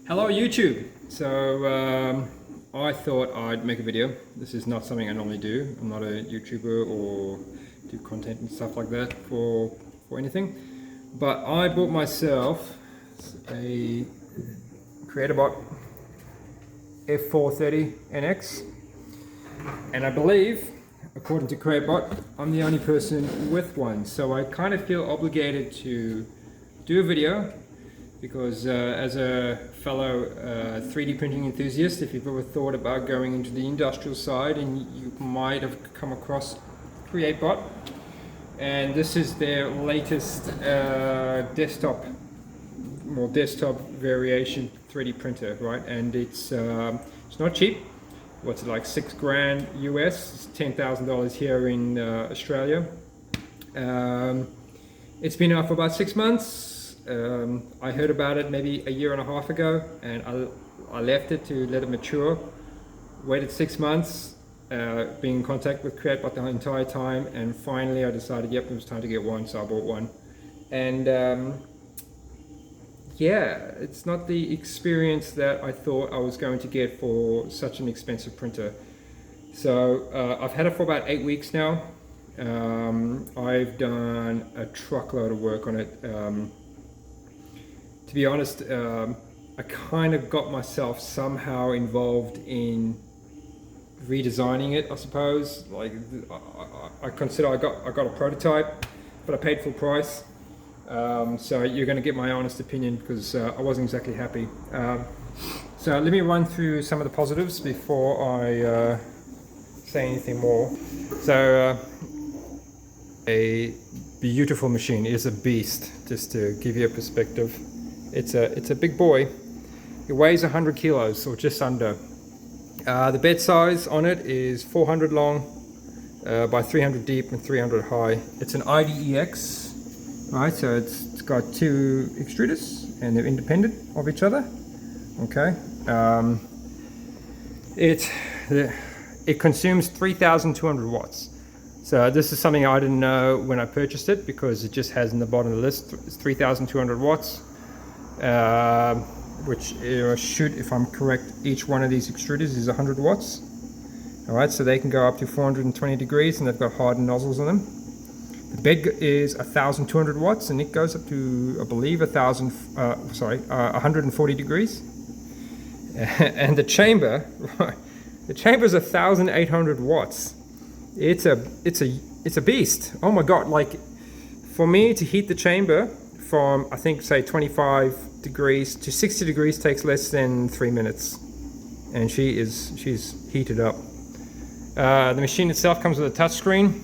Hello YouTube! So I thought I'd make a video. This is not something I normally do. I'm not a YouTuber or do content and stuff like that for anything. But I bought myself a Creatbot F430NX, and I believe, according to Creatbot, I'm the only person with one. So I kind of feel obligated to do a video because as a fellow 3D printing enthusiast, if you've ever thought about going into the industrial side, and you might have come across Creatbot, and this is their latest desktop variation 3D printer, right? And it's not cheap. What's it, like $6,000 US? It's $10,000 here in Australia. It's been out for about 6 months. I heard about it maybe a year and a half ago, and I left it to let it mature. Waited 6 months, being in contact with Creatbot the entire time, and finally I decided, yep, it was time to get one, so I bought one. And yeah, it's not the experience that I thought I was going to get for such an expensive printer. So I've had it for about 8 weeks now. I've done a truckload of work on it. To be honest, I kind of got myself somehow involved in redesigning it, I suppose. Like, I consider I got a prototype, but I paid full price. So you're going to get my honest opinion, because I wasn't exactly happy. So let me run through some of the positives before I say anything more. So a beautiful machine. It is a beast, just to give you a perspective. It's a big boy. It weighs 100 kilos or just under. The bed size on it is 400 long by 300 deep and 300 high. It's an IDEX, right? So it's got two extruders and they're independent of each other. Okay. It consumes 3,200 watts. So this is something I didn't know when I purchased it, because it just has in the bottom of the list, it's 3,200 watts. Which should, if I'm correct, each one of these extruders is 100 watts. Alright, so they can go up to 420 degrees, and they've got hardened nozzles on them. The bed is 1,200 watts, and it goes up to, I believe, 140 degrees. And the chamber, right, the chamber is 1,800 watts. It's a beast. Oh my god! Like, for me to heat the chamber from, I think, say 25 degrees to 60 degrees takes less than 3 minutes, and she's heated up. The machine itself comes with a touchscreen.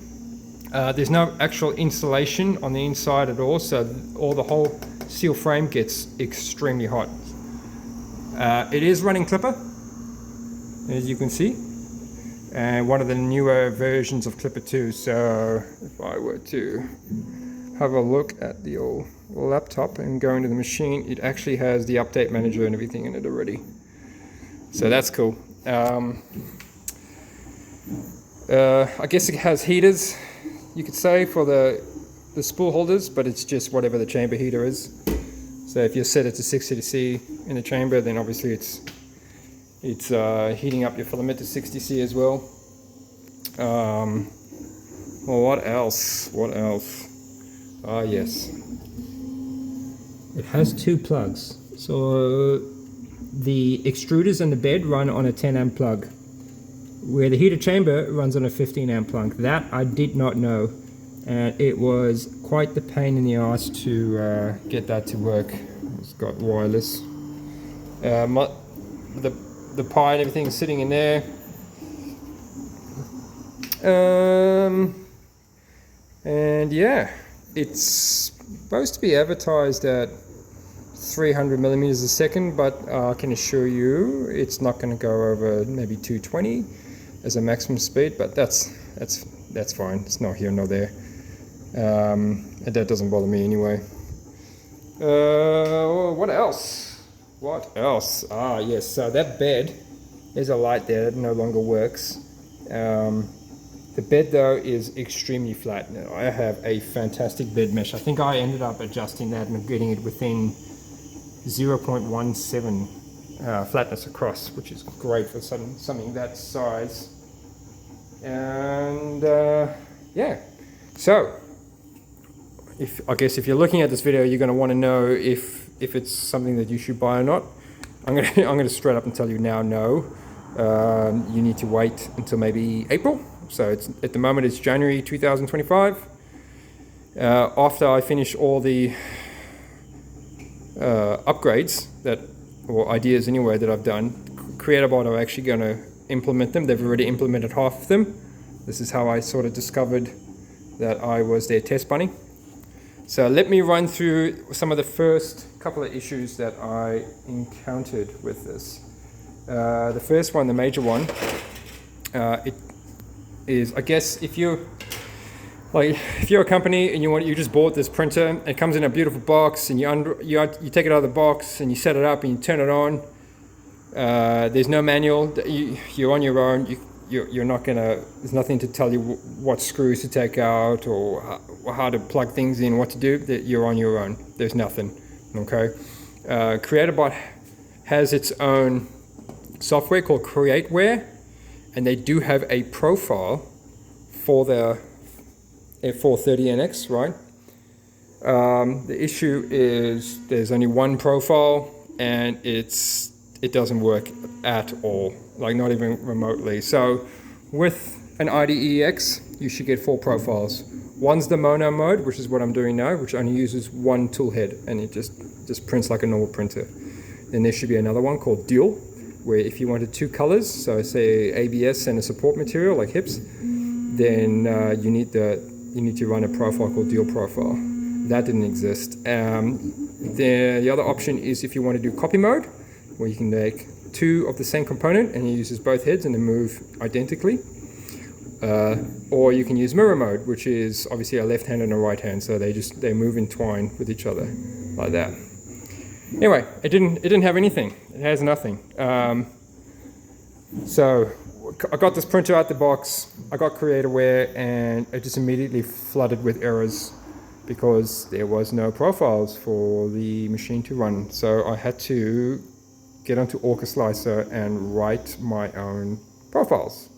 There's no actual insulation on the inside at all, so the whole steel frame gets extremely hot. It is running Clipper, as you can see, and one of the newer versions of Clipper 2. So if I were to have a look at the old laptop and go into the machine, it actually has the update manager and everything in it already. So that's cool. I guess it has heaters, you could say, for the spool holders, but it's just whatever the chamber heater is. So if you set it to 60 C in the chamber, then obviously it's heating up your filament to 60 C as well. Well, what else? Ah, yes. It has two plugs. So the extruders and the bed run on a 10 amp plug, where the heater chamber runs on a 15 amp plug. That I did not know, and it was quite the pain in the ass to get that to work. It's got wireless. The pie and everything is sitting in there. And yeah, it's supposed to be advertised at 300 millimeters a second, but I can assure you it's not going to go over maybe 220 as a maximum speed, but that's fine. It's not here nor there, and that doesn't bother me anyway. What else? Ah, yes, so that bed, there's a light there that no longer works. The bed though is extremely flat. Now, I have a fantastic bed mesh. I think I ended up adjusting that and getting it within 0.17 flatness across, which is great for something that size. And yeah, so I guess if you're looking at this video, you're going to want to know if it's something that you should buy or not. I'm gonna straight up and tell you now, no. You need to wait until maybe April. So at the moment it's January 2025. After I finish all the upgrades or ideas anyway that I've done, Creatbot are actually going to implement them. They've already implemented half of them. This is how I sort of discovered that I was their test bunny. So let me run through some of the first couple of issues that I encountered with this. The first one, the major one, it is, I guess, if you're a company and you just bought this printer, it comes in a beautiful box, and you take it out of the box and you set it up and you turn it on. There's no manual. You're on your own. You're not gonna. There's nothing to tell you what screws to take out or how to plug things in, what to do. That you're on your own. There's nothing. Okay. Creatbot has its own software called Createware, and they do have a profile for the F430NX, right? The issue is there's only one profile, and it doesn't work at all, like not even remotely. So with an IDEX, you should get 4 profiles. One's the mono mode, which is what I'm doing now, which only uses one tool head, and it just prints like a normal printer. Then there should be another one called dual, where if you wanted 2 colors, so say ABS and a support material like hips, then you need to run a profile called dual profile. That didn't exist. The other option is if you want to do copy mode, where you can make 2 of the same component and it uses both heads and they move identically. Or you can use mirror mode, which is obviously a left hand and a right hand, so they move in twine with each other like that. Anyway, it didn't have anything. It has nothing. So I got this printer out the box. I got Createware, and it just immediately flooded with errors because there was no profiles for the machine to run. So I had to get onto OrcaSlicer and write my own profiles,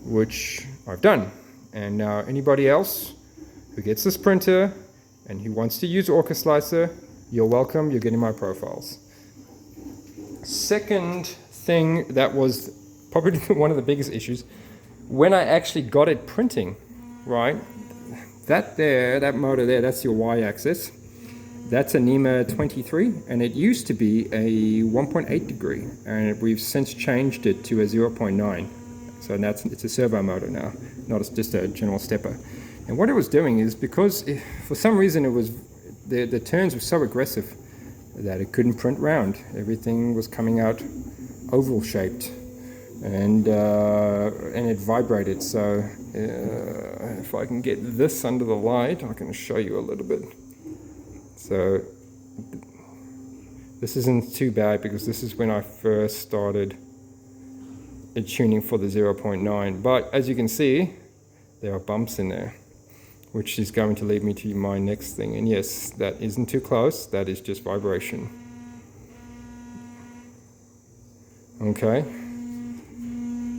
which I've done. And now anybody else who gets this printer and who wants to use OrcaSlicer, you're welcome, you're getting my profiles. Second thing that was probably one of the biggest issues, when I actually got it printing, right? That motor there, that's your y-axis. That's a NEMA 23, and it used to be a 1.8 degree, and we've since changed it to a 0.9. So it's a servo motor now, not just a general stepper. And what it was doing is, because for some reason the turns were so aggressive that it couldn't print round. Everything was coming out oval shaped, and it vibrated. So if I can get this under the light, I can show you a little bit. So this isn't too bad because this is when I first started tuning for the 0.9, but as you can see, there are bumps in there, which is going to lead me to my next thing. And yes, that isn't too close, that is just vibration. Okay,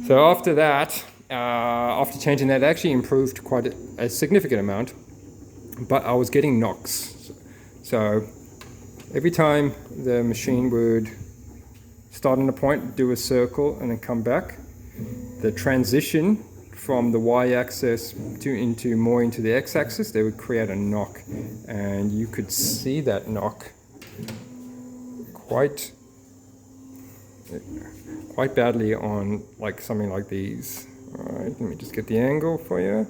so after that, after changing that, it actually improved quite a significant amount, but I was getting knocks. So every time the machine would start on a point, do a circle, and then come back, the transition from the y-axis more into the x-axis, they would create a knock, and you could see that knock quite badly on like something like these. All right, let me just get the angle for you.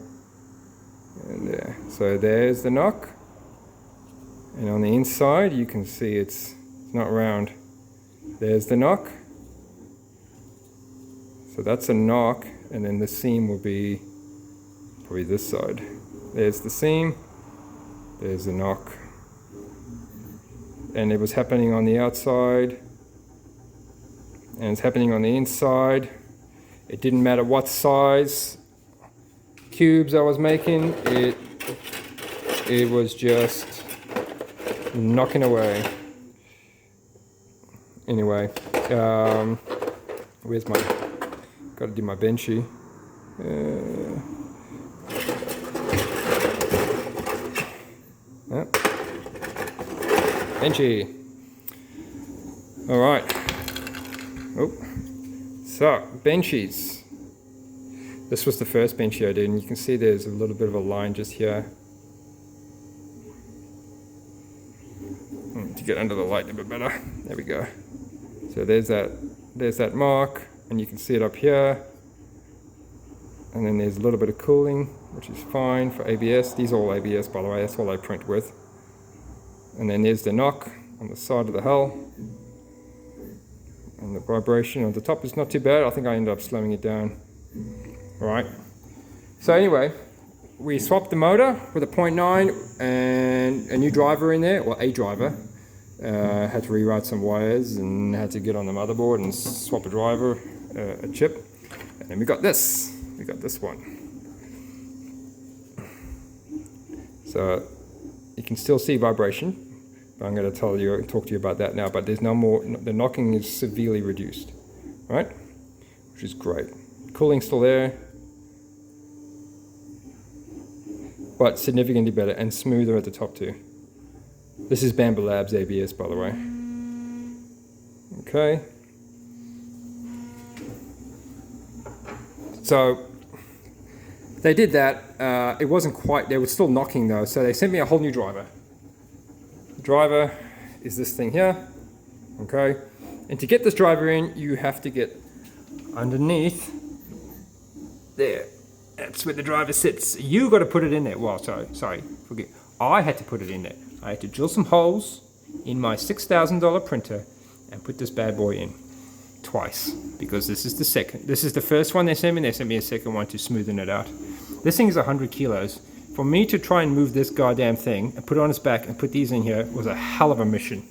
And there, so there's the knock, and on the inside you can see it's not round. There's the knock. So that's a knock, and then the seam will be probably this side. There's the seam, there's the knock. And it was happening on the outside, and it's happening on the inside. It didn't matter what size cubes I was making, it was just knocking away. Anyway, where's my, got to do my benchy. Benchy. All right. Oh, so benchies. This was the first benchy I did, and you can see there's a little bit of a line just here. To get under the light a bit better. There we go. So there's that mark, and you can see it up here. And then there's a little bit of cooling, which is fine for ABS. These are all ABS, by the way. That's all I print with. And then there's the knock on the side of the hull. And the vibration on the top is not too bad. I think I ended up slowing it down. All right. So anyway, we swapped the motor with a 0.9 and a new driver in there, or a driver. Had to rewrite some wires and had to get on the motherboard and swap a driver, a chip. And then we got this. We got this one. So you can still see vibration, but I'm going to talk to you about that now. But there's no more. The knocking is severely reduced, right? Which is great. Cooling's still there, but significantly better and smoother at the top too. This is Bambu Labs ABS, by the way. Okay. So they did that. It wasn't quite, they were still knocking though, so they sent me a whole new driver. The driver is this thing here. Okay. And to get this driver in, you have to get underneath there. That's where the driver sits. You got to put it in there. Well, sorry, forget. I had to put it in there. I had to drill some holes in my $6,000 printer and put this bad boy in twice, because this is the second. This is the first one they sent me. They sent me a second one to smoothen it out. This thing is 100 kilos. For me to try and move this goddamn thing and put it on its back and put these in here was a hell of a mission.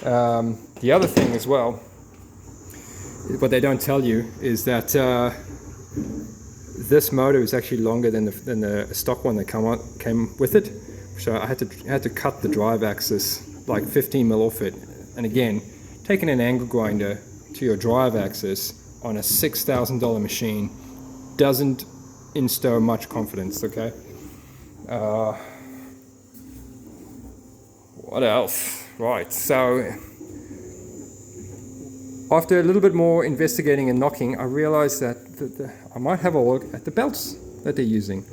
The other thing as well, what they don't tell you is that this motor is actually longer than the stock one that came with it. So I had to cut the drive axis like 15 mil off it. And again, taking an angle grinder to your drive axis on a $6,000 machine doesn't instill much confidence. Okay. What else? Right. So after a little bit more investigating and knocking, I realized that I might have a look at the belts that they're using.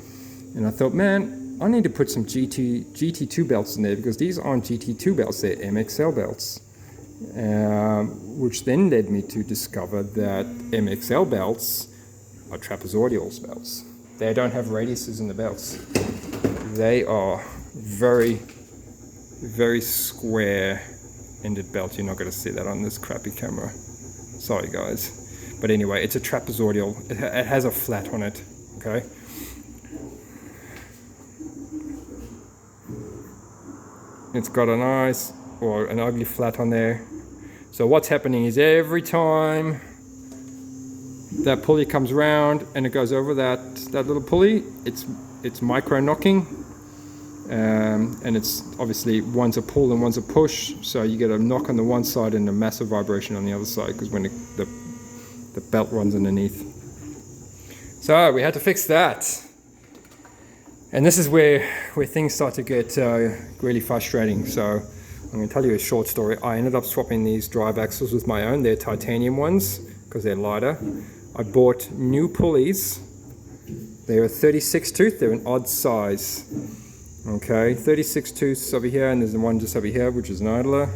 And I thought, man, I need to put some GT2 belts in there, because these aren't GT2 belts, they're MXL belts. Which then led me to discover that MXL belts are trapezoidal belts. They don't have radiuses in the belts. They are very, very square-ended belts. You're not going to see that on this crappy camera. Sorry guys, but anyway, it's a trapezoidal. It has a flat on it. Okay. It's got a nice or an ugly flat on there. So what's happening is every time that pulley comes around and it goes over that little pulley, it's micro knocking, and it's obviously one's a pull and one's a push, so you get a knock on the one side and a massive vibration on the other side, because when the belt runs underneath. So we had to fix that, and this is where things start to get really frustrating. So I'm going to tell you a short story. I ended up swapping these drive axles with my own. They're titanium ones because they're lighter. I bought new pulleys. They're a 36 tooth. They're an odd size. Okay, 36 tooths over here, and there's the one just over here, which is an idler.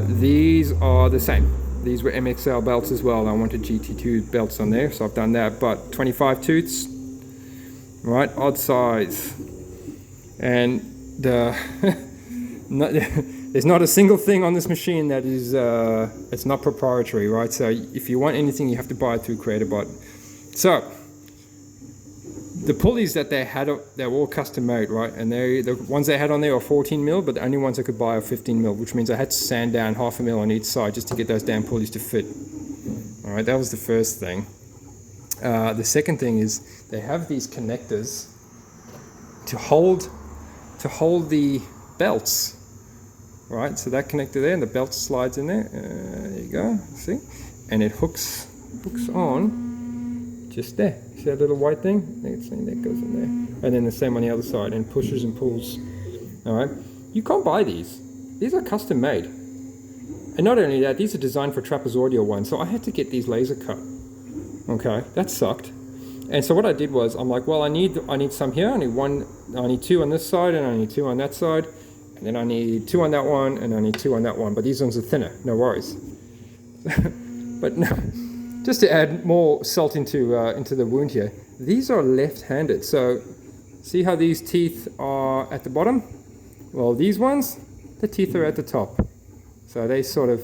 These are the same. These were MXL belts as well. I wanted GT2 belts on there, so I've done that. But 25 tooths, right? Odd size. And there's not a single thing on this machine that is it's not proprietary, right? So if you want anything, you have to buy it through Creatbot. So the pulleys that they had, they were all custom made, right? And the ones they had on there are 14 mil, but the only ones I could buy are 15 mil, which means I had to sand down 0.5 mil on each side just to get those damn pulleys to fit. All right, that was the first thing. The second thing is they have these connectors to hold the belts right? So that connector there, and the belt slides in there. There you go, see? And it hooks on just there. See that little white thing? I think it's saying that goes in there. And then the same on the other side, and pushes and pulls. All right, you can't buy these. These are custom made. And not only that, these are designed for trapezoidal ones, so I had to get these laser cut. Okay, that sucked. And so what I did was, I'm like, well, I need some here. I need 2 on this side, and I need 2 on that side, and then I need 2 on that one, and I need 2 on that one. But these ones are thinner, no worries. But no, just to add more salt into the wound here, these are left-handed. So see how these teeth are at the bottom? Well, these ones, the teeth are at the top. So they sort of,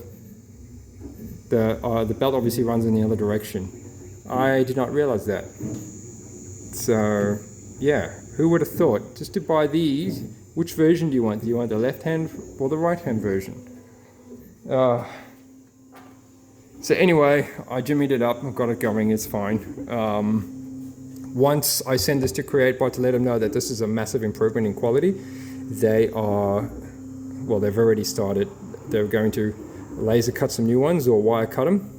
the belt obviously runs in the other direction. I did not realize that. So yeah, who would have thought? Just to buy these, which version do you want? Do you want the left hand or the right hand version? So anyway, I jimmied it up, I've got it going, it's fine. Once I send this to Creatbot to let them know that this is a massive improvement in quality, they've already started. They're going to laser cut some new ones or wire cut them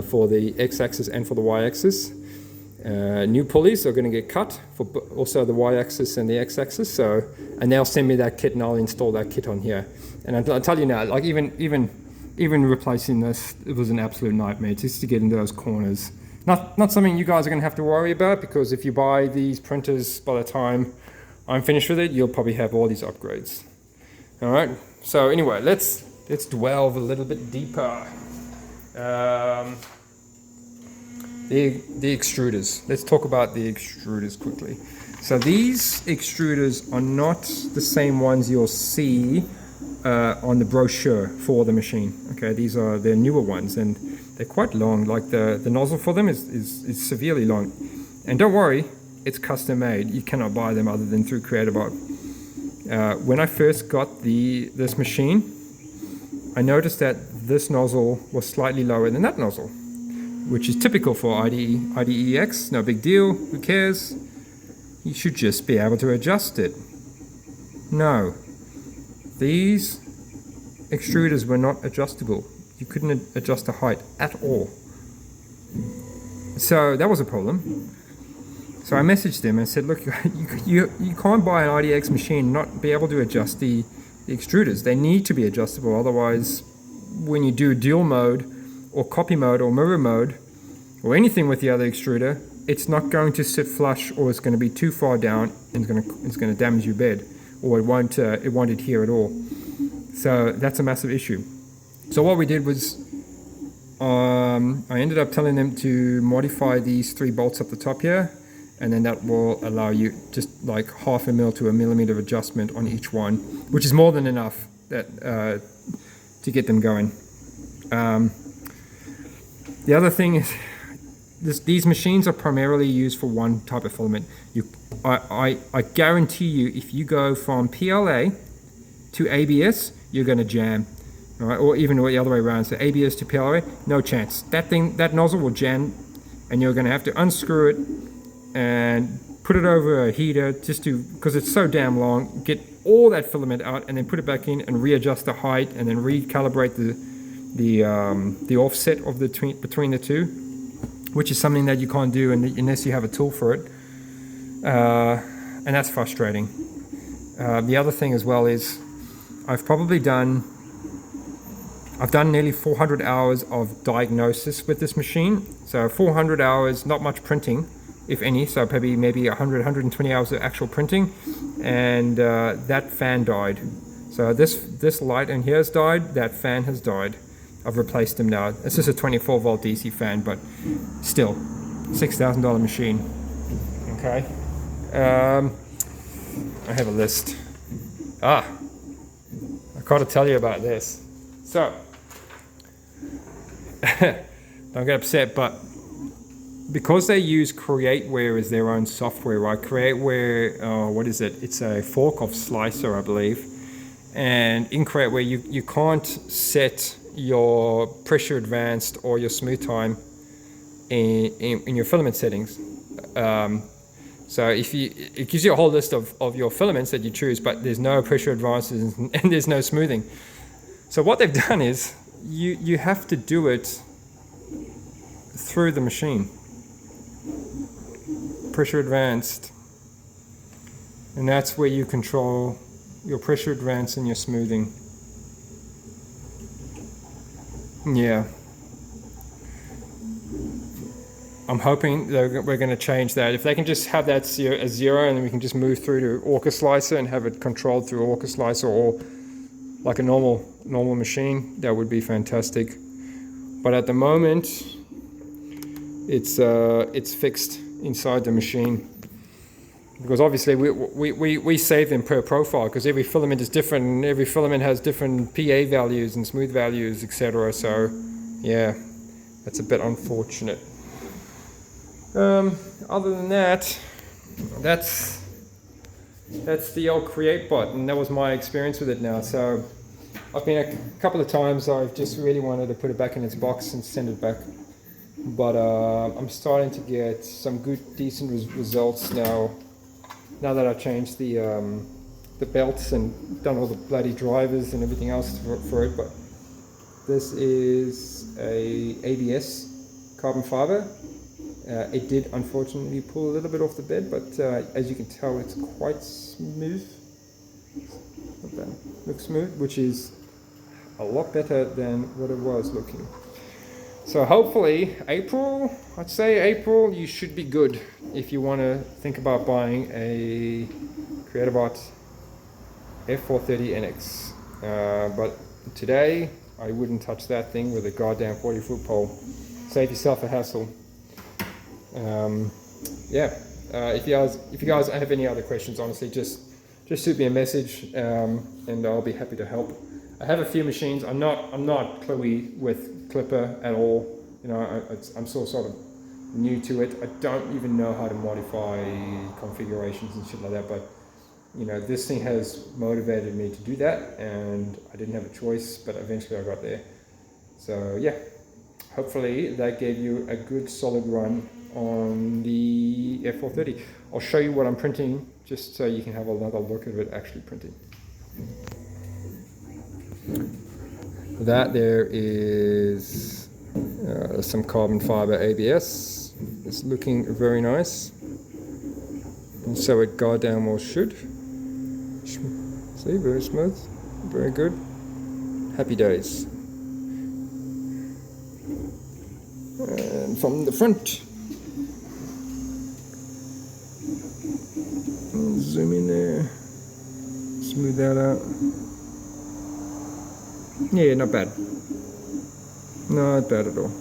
for the x-axis and for the y-axis. New pulleys are going to get cut for also the y-axis and the x-axis. So, and they'll send me that kit and I'll install that kit on here. And I'll tell you now, like even replacing this, it was an absolute nightmare just to get into those corners. Not something you guys are going to have to worry about, because if you buy these printers, by the time I'm finished with it, you'll probably have all these upgrades. All right. So anyway, let's delve a little bit deeper. The extruders. Let's talk about the extruders quickly. So these extruders are not the same ones you'll see on the brochure for the machine. Okay, they're newer ones, and they're quite long. Like the nozzle for them is severely long. And don't worry, it's custom made. You cannot buy them other than through Creatbot. When I first got this machine, I noticed that this nozzle was slightly lower than that nozzle, which is typical for IDEX. No big deal, who cares? You should just be able to adjust it. No, these extruders were not adjustable. You couldn't adjust the height at all. So that was a problem. So I messaged them and said, look, you can't buy an IDEX machine and not be able to adjust the extruders. They need to be adjustable, otherwise when you do dual mode or copy mode or mirror mode or anything with the other extruder, it's not going to sit flush, or it's going to be too far down and it's going to damage your bed, or it won't adhere at all. So that's a massive issue. So what we did was I ended up telling them to modify these 3 bolts up the top here, and then that will allow you just like 0.5 mm to 1 mm of adjustment on each one, which is more than enough to get them going. The other thing is, these machines are primarily used for one type of filament. I guarantee you, if you go from PLA to ABS, you're going to jam, right? Or even the other way around. So ABS to PLA, no chance. That nozzle will jam, and you're going to have to unscrew it and put it over a heater because it's so damn long, get all that filament out and then put it back in and readjust the height and then recalibrate the offset of between the two, which is something that you can't do unless you have a tool for it, and that's frustrating. The other thing as well is I've done nearly 400 hours of diagnosis with this machine. So 400 hours, not much printing, if any, so maybe 120 hours of actual printing, and that fan died. So this light in here has died, that fan has died. I've replaced them now. It's just a 24 volt DC fan, but still, $6,000 machine. Okay. I have a list. I gotta tell you about this. So, don't get upset, but because they use Createware as their own software, right? Createware, what is it? It's a fork of slicer, I believe. And in Createware, you can't set your pressure advanced or your smooth time in your filament settings. So it gives you a whole list of your filaments that you choose, but there's no pressure advances and there's no smoothing. So what they've done is you have to do it through the machine. Pressure advanced. And that's where you control your pressure advance and your smoothing. Yeah. I'm hoping that we're going to change that. If they can just have that as zero, and then we can just move through to Orca Slicer and have it controlled through Orca Slicer or like a normal machine, that would be fantastic. But at the moment, it's fixed inside the machine, because obviously we save them per profile, because every filament is different and every filament has different PA values and smooth values, etc. So yeah, that's a bit unfortunate. Other than that, that's the old Creatbot, and that was my experience with it now. So I've been a couple of times, I've just really wanted to put it back in its box and send it back, but I'm starting to get some good, decent results now that I've changed the belts and done all the bloody drivers and everything else for it. But this is a ABS carbon fiber. It did unfortunately pull a little bit off the bed, but as you can tell, it's quite smooth. Not bad. Looks smooth, which is a lot better than what it was looking. So hopefully April, I'd say April, you should be good if you want to think about buying a Creatbot F430NX. But today, I wouldn't touch that thing with a goddamn 40-foot pole. Save yourself a hassle. Yeah, if you guys have any other questions, honestly, just shoot me a message, and I'll be happy to help. I have a few machines. I'm not cluey with Clipper at all. You know, I'm still sort of new to it. I don't even know how to modify configurations and shit like that. But you know, this thing has motivated me to do that, and I didn't have a choice. But eventually, I got there. So yeah, hopefully that gave you a good solid run on the F430. I'll show you what I'm printing, just so you can have another look at it actually printing. That there is some carbon fiber ABS. It's looking very nice, and so it goddamn well should. See, very smooth, very good. Happy days. And from the front, zoom in there, smooth that out. Yeah, not bad. Not bad at all.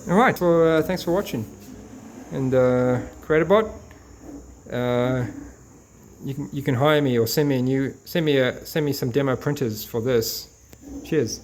Alright, well, thanks for watching. And Creatbot, you can hire me or send me some demo printers for this. Cheers.